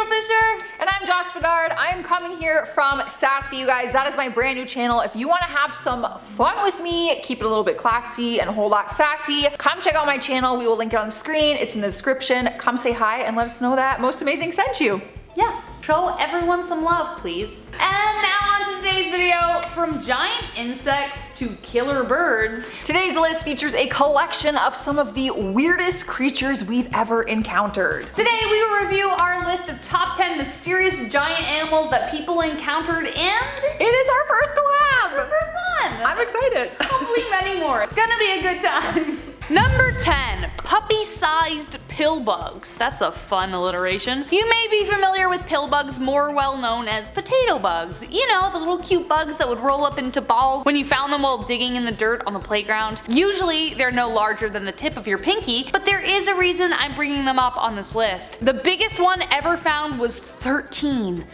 Fisher. And I'm Joss Bedard. I am coming here from Sassy, you guys. That is my brand new channel. If you want to have some fun with me, keep it a little bit classy and a whole lot sassy, come check out my channel. We will link it on the screen. It's in the description. Come say hi and let us know that Most Amazing sent you. Yeah, show everyone some love, please. And now on to today's video, from giant insects to killer birds. Today's list features a collection of some of the weirdest creatures we've ever encountered. Today we will review our list of top 10 mysterious giant animals that people encountered, and it is our first collab! It's our first one! I'm excited. Hopefully many more. It's gonna be a good time. Number 10, puppy-sized pill bugs. That's a fun alliteration. You may be familiar with pill bugs, more well known as potato bugs. You know, the little cute bugs that would roll up into balls when you found them while digging in the dirt on the playground. Usually they're no larger than the tip of your pinky, but there is a reason I'm bringing them up on this list. The biggest one ever found was 13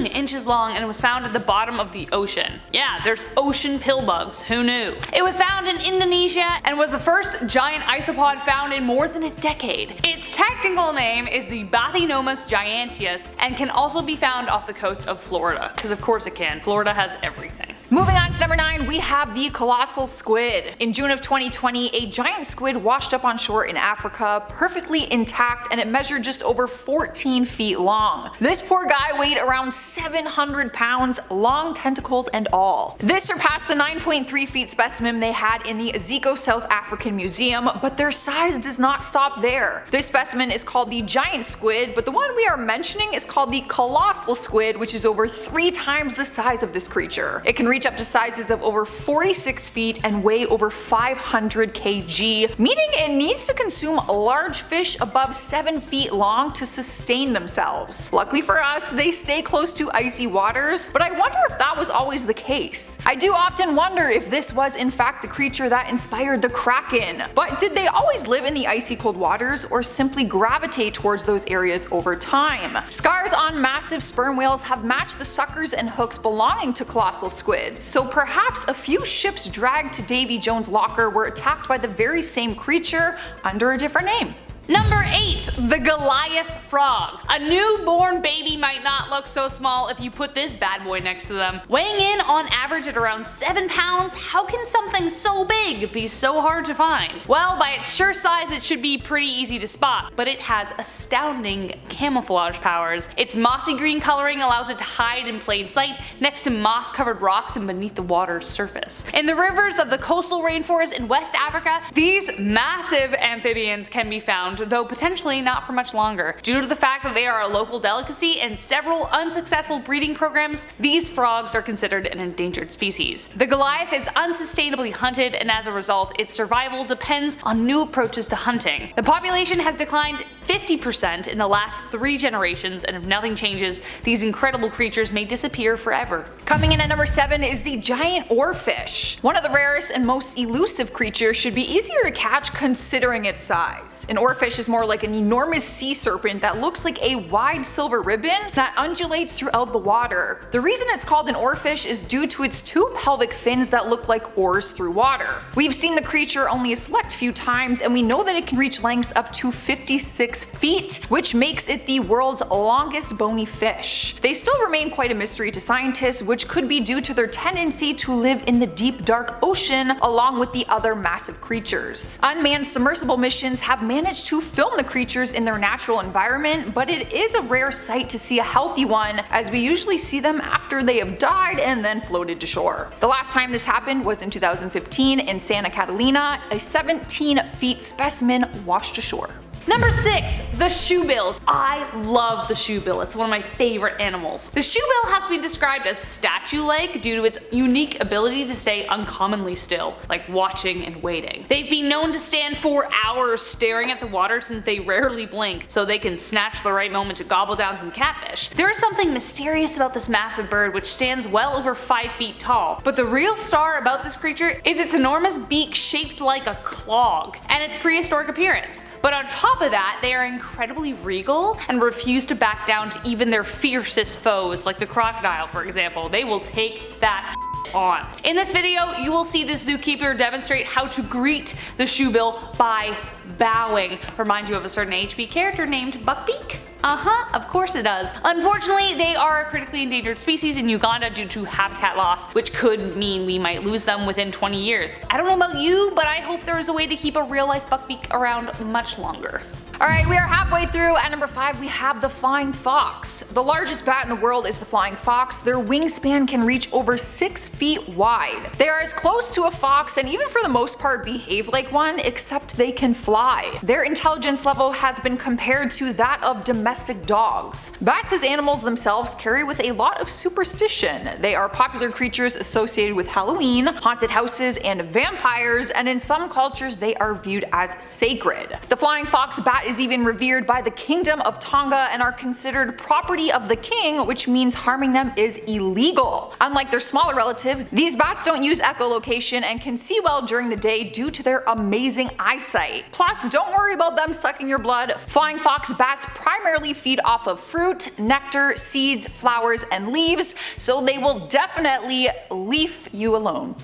inches long, and it was found at the bottom of the ocean. Yeah, there's ocean pill bugs, who knew? It was found in Indonesia and was the first giant isopod found in more than a decade. Its technical name is the Bathynomus giganteus and can also be found off the coast of Florida, because of course it can. Florida has everything. Moving on to number 9, we have the colossal squid. In June of 2020, a giant squid washed up on shore in Africa, perfectly intact, and it measured just over 14 feet long. This poor guy weighed around 700 pounds, long tentacles and all. This surpassed the 9.3 feet specimen they had in the Aziko South African Museum, but their size does not stop there. This specimen is called the giant squid, but the one we are mentioning is called the colossal squid, which is over 3 times the size of this creature. It can reach up to sizes of over 46 feet and weigh over 500 kg, meaning it needs to consume large fish above 7 feet long to sustain themselves. Luckily for us, they stay close to icy waters, but I wonder if that was always the case. I do often wonder if this was in fact the creature that inspired the Kraken. But did they always live in the icy cold waters or simply gravitate towards those areas over time? Scars on massive sperm whales have matched the suckers and hooks belonging to colossal squids, so perhaps a few ships dragged to Davy Jones' locker were attacked by the very same creature under a different name. Number 8, the Goliath frog. A newborn baby might not look so small if you put this bad boy next to them. Weighing in on average at around 7 pounds, how can something so big be so hard to find? Well, by its sheer size it should be pretty easy to spot, but it has astounding camouflage powers. Its mossy green coloring allows it to hide in plain sight next to moss covered rocks and beneath the water's surface. In the rivers of the coastal rainforest in West Africa, these massive amphibians can be found, though potentially not for much longer. Due to the fact that they are a local delicacy and several unsuccessful breeding programs, these frogs are considered an endangered species. The Goliath is unsustainably hunted, and as a result, its survival depends on new approaches to hunting. The population has declined 50% in the last 3 generations, and if nothing changes, these incredible creatures may disappear forever. Coming in at number 7 is the giant oarfish. One of the rarest and most elusive creatures, should be easier to catch considering its size. An oarfish is more like an enormous sea serpent that looks like a wide silver ribbon that undulates throughout the water. The reason it's called an oarfish is due to its 2 pelvic fins that look like oars through water. We've seen the creature only a select few times, and we know that it can reach lengths up to 56 feet, which makes it the world's longest bony fish. They still remain quite a mystery to scientists, which could be due to their tendency to live in the deep dark ocean along with the other massive creatures. Unmanned submersible missions have managed to film the creatures in their natural environment, but it is a rare sight to see a healthy one, as we usually see them after they have died and then floated to shore. The last time this happened was in 2015 in Santa Catalina. A 17 feet specimen washed ashore. Number 6, the shoebill. I love the shoebill. It's one of my favorite animals. The shoebill has been described as statue-like due to its unique ability to stay uncommonly still, like watching and waiting. They've been known to stand for hours staring at the water since they rarely blink, so they can snatch the right moment to gobble down some catfish. There is something mysterious about this massive bird, which stands well over 5 feet tall, but the real star about this creature is its enormous beak shaped like a clog, and its prehistoric appearance. But on top of that, they are incredibly regal and refuse to back down to even their fiercest foes, like the crocodile for example. They will take that on. In this video, you will see this zookeeper demonstrate how to greet the shoebill by bowing. Remind you of a certain HB character named Buckbeak. Of course it does. Unfortunately, they are a critically endangered species in Uganda due to habitat loss, which could mean we might lose them within 20 years. I don't know about you, but I hope there is a way to keep a real-life buckbeak around much longer. Alright, we are halfway through. At number 5 we have the flying fox. The largest bat in the world is the flying fox. Their wingspan can reach over 6 feet wide. They are as close to a fox and even for the most part behave like one, except they can fly. Their intelligence level has been compared to that of domestic dogs. Bats as animals themselves carry with a lot of superstition. They are popular creatures associated with Halloween, haunted houses, and vampires, and in some cultures they are viewed as sacred. The flying fox bat is even revered by the Kingdom of Tonga and are considered property of the king, which means harming them is illegal. Unlike their smaller relatives, these bats don't use echolocation and can see well during the day due to their amazing eyesight. Plus, don't worry about them sucking your blood. Flying fox bats primarily feed off of fruit, nectar, seeds, flowers, and leaves, so they will definitely leave you alone.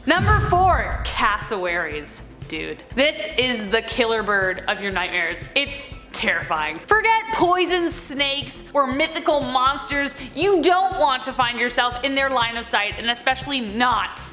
Number 4. Cassowaries. Dude, this is the killer bird of your nightmares. It's terrifying. Forget poison snakes or mythical monsters. You don't want to find yourself in their line of sight, and especially not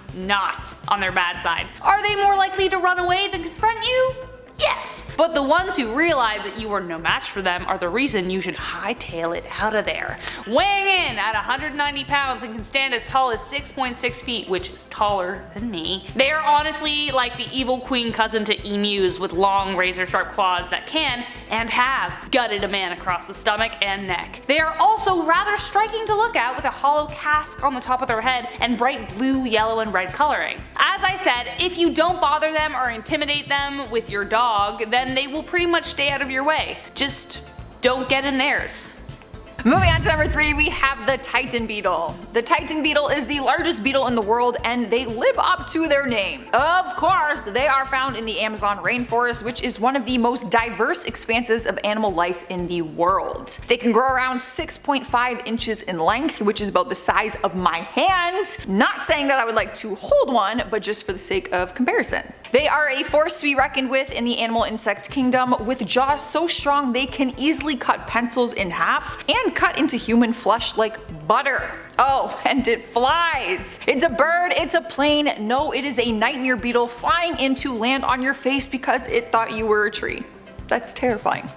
on their bad side. Are they more likely to run away than confront you? Yes, but the ones who realize that you are no match for them are the reason you should hightail it out of there. Weighing in at 190 pounds and can stand as tall as 6.6 feet, which is taller than me. They are honestly like the evil queen cousin to emus with long razor sharp claws that can, and have, gutted a man across the stomach and neck. They are also rather striking to look at with a hollow casque on the top of their head and bright blue, yellow, and red coloring. As I said, if you don't bother them or intimidate them with your dog, then they will pretty much stay out of your way. Just don't get in theirs. Moving on to number 3, we have the Titan beetle. The Titan beetle is the largest beetle in the world and they live up to their name. Of course, they are found in the Amazon rainforest, which is one of the most diverse expanses of animal life in the world. They can grow around 6.5 inches in length, which is about the size of my hand. Not saying that I would like to hold one, but just for the sake of comparison. They are a force to be reckoned with in the animal insect kingdom, with jaws so strong they can easily cut pencils in half and cut into human flesh like butter. Oh, and it flies! It's a bird, it's a plane, no, it is a nightmare beetle flying in to land on your face because it thought you were a tree. That's terrifying.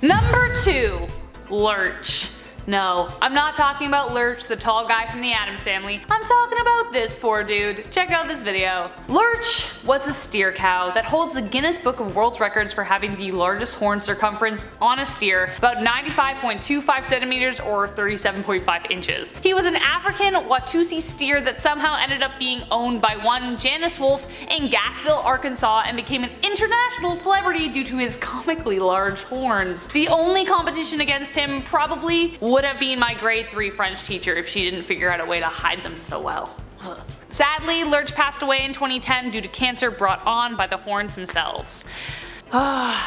Number 2. Lurch. No, I'm not talking about Lurch, the tall guy from the Addams Family. I'm talking about this poor dude. Check out this video. Lurch was a steer cow that holds the Guinness Book of World Records for having the largest horn circumference on a steer, about 95.25 centimeters or 37.5 inches. He was an African Watusi steer that somehow ended up being owned by one Janice Wolfe in Gassville, Arkansas, and became an international celebrity due to his comically large horns. The only competition against him probably would have been my grade 3 French teacher if she didn't figure out a way to hide them so well. Sadly, Lurch passed away in 2010 due to cancer brought on by the horns themselves.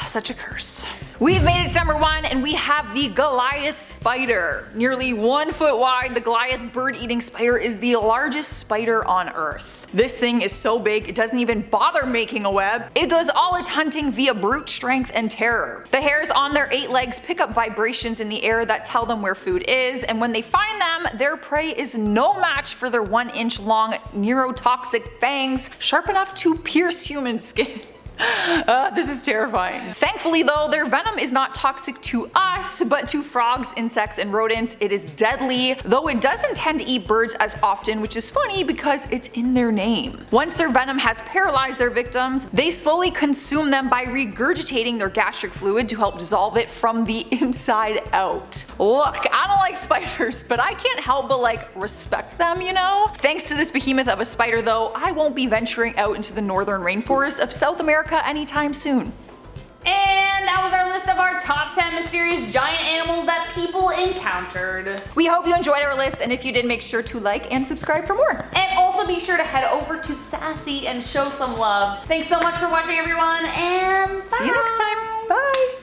Such a curse. We've made it to number 1 and we have the Goliath spider. Nearly 1 foot wide, the Goliath bird-eating spider is the largest spider on Earth. This thing is so big it doesn't even bother making a web. It does all its hunting via brute strength and terror. The hairs on their 8 legs pick up vibrations in the air that tell them where food is, and when they find them, their prey is no match for their 1-inch long neurotoxic fangs, sharp enough to pierce human skin. This is terrifying. Thankfully though, their venom is not toxic to us, but to frogs, insects, and rodents. It is deadly, though it doesn't tend to eat birds as often, which is funny because it's in their name. Once their venom has paralyzed their victims, they slowly consume them by regurgitating their gastric fluid to help dissolve it from the inside out. Look, I don't like spiders, but I can't help but respect them, you know? Thanks to this behemoth of a spider though, I won't be venturing out into the northern rainforests of South America anytime soon. And that was our list of our top 10 mysterious giant animals that people encountered. We hope you enjoyed our list, and if you did, make sure to like and subscribe for more. And also be sure to head over to Sassy and show some love. Thanks so much for watching everyone, and bye. See you next time. Bye.